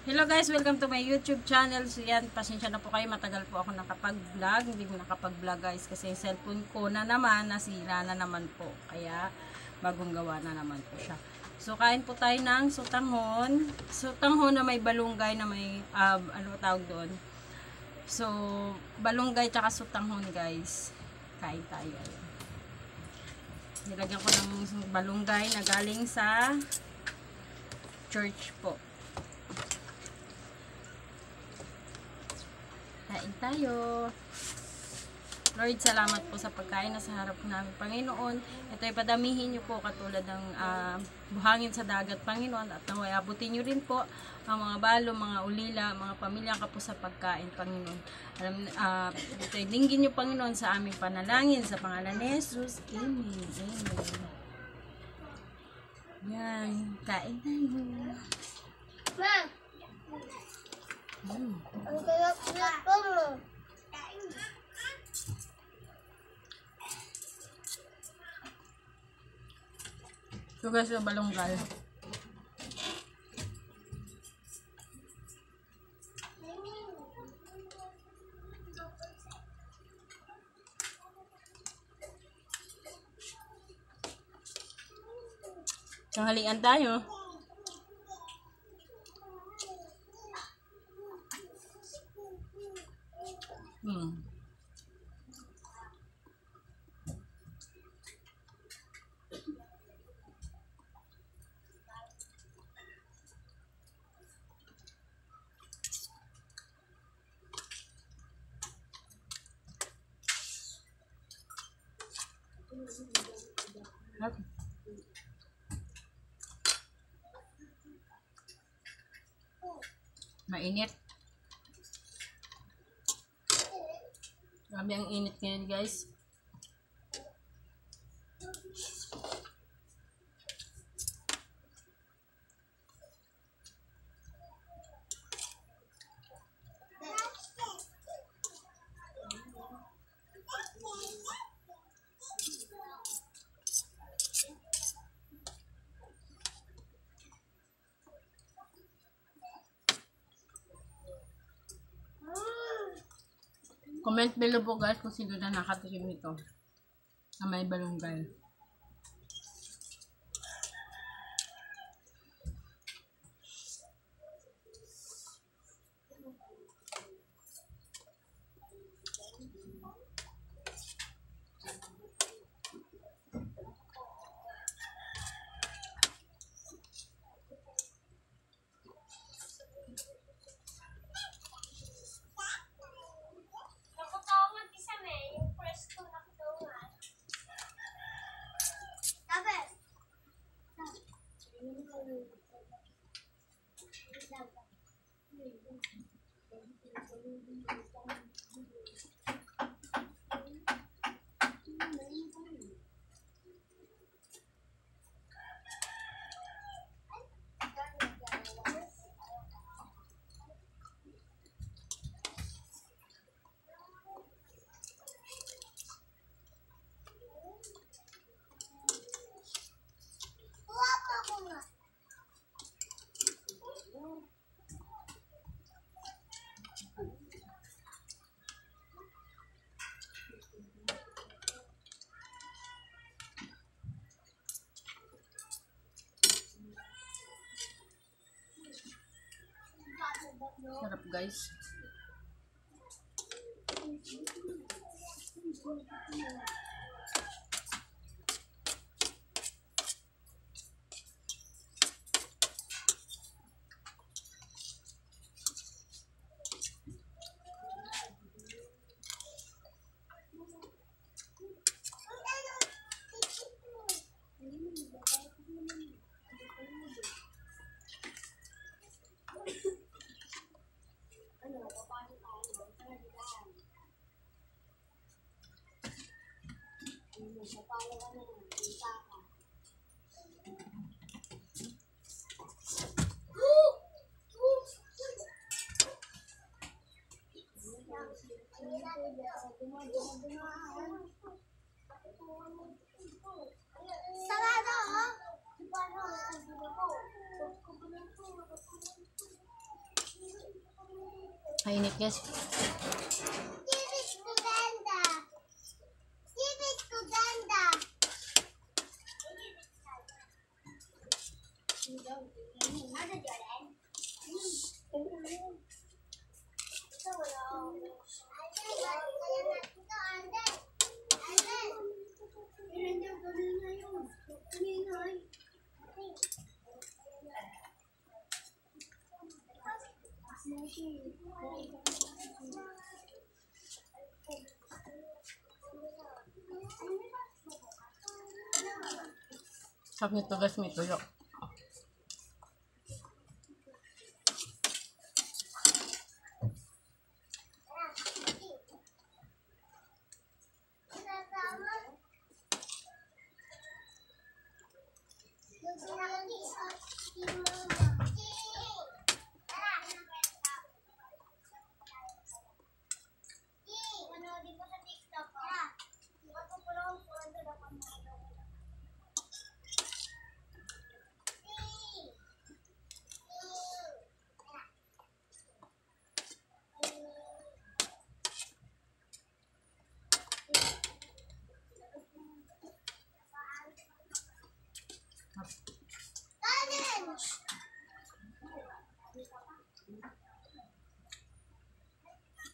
Hello guys, welcome to my YouTube channel. So yan, pasensya na po kayo, matagal po ako nakapag-vlog. Hindi ko nakapag-vlog guys kasi yung cellphone ko na naman, nasira na naman po. Kaya bagong gawa na naman po siya. So kain po tayo ng sutanghon. Sutanghon na may balunggay na may, ano tawag doon. So, balunggay tsaka sutanghon guys. Kain tayo. Ayun. Nilagyan ko ng balunggay na galing sa church po. Kain tayo. Lord, salamat po sa pagkain na sa harap namin, Panginoon. Ito ay padamihin niyo po katulad ng buhangin sa dagat, Panginoon. At naway abutin niyo rin po ang mga balo, mga ulila, mga pamilya ka po sa pagkain, Panginoon. Ito ay dinggin niyo, Panginoon, sa aming panalangin. Sa pangalan ni Jesus. Amen. Amen. Yan. Kain tayo. Ma! Ang sarap po mo. So guys, yung balunggay. Tanghalian tayo. Okay. Mainit. Grabe ang init ngayon guys. Comment below po guys kung sino na nakatikim nito na may balunggay. Sarap guys. Sarado, oh! Mainit guys. Sipit ko ganda. Sipit ko ganda. Ada jalan. Ito wala. Sarap nito guys, may tuyo.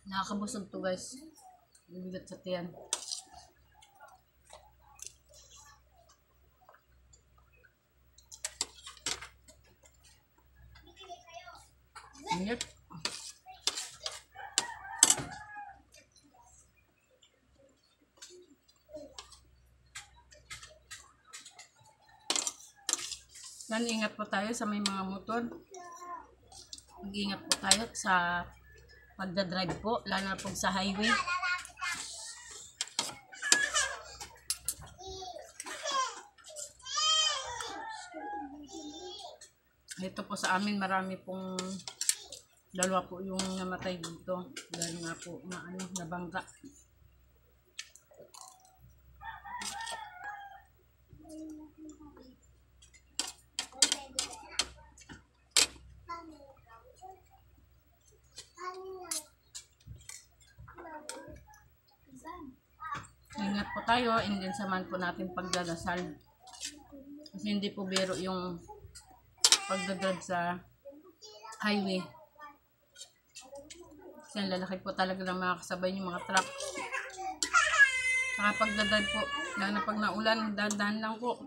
Nakakabusog to guys. Bigat sa tiyan. Ingat. Yan, ingat po tayo sa may mga motor. Mag-ingat po tayo sa pagdadrive po, lalo na po sa highway. Ito po sa amin, marami pong dalawa po yung namatay dito. Dahil nga po nabangga. Ingat po tayo, and then samahan po natin pagdadasal. Kasi hindi po biro yung pagdadrive sa highway. Kasi ang lalaki po talaga ng mga kasabay yung mga truck. Saka pagdadrive po, lalo na pag naulan, dahan-dahan lang po.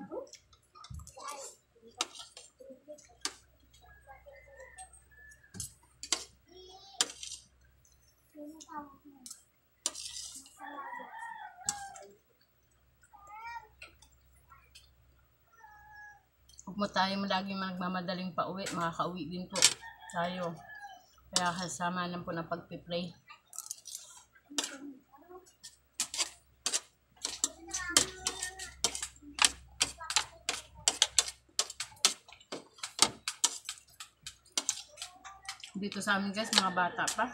Huwag mo tayo laging magmamadaling pa uwi, makakauwi din po tayo. Kaya kasama lang po ng pagpipray. Dito sa amin guys, mga bata pa.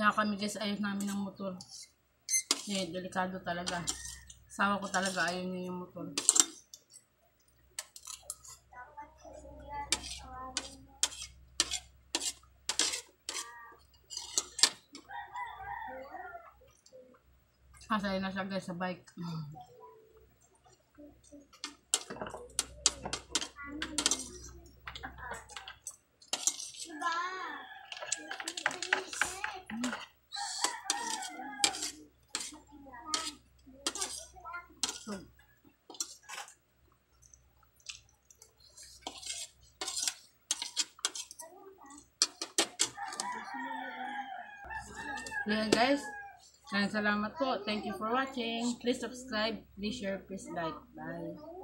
Kaya kami guys, ayaw namin ng motor. Kasi delikado talaga. Asawa ko talaga ayaw niya yung motor. Kasaya na siya guys sa bike. Yeah guys, salamat po. Thank you for watching. Please subscribe, please share, please like. Bye.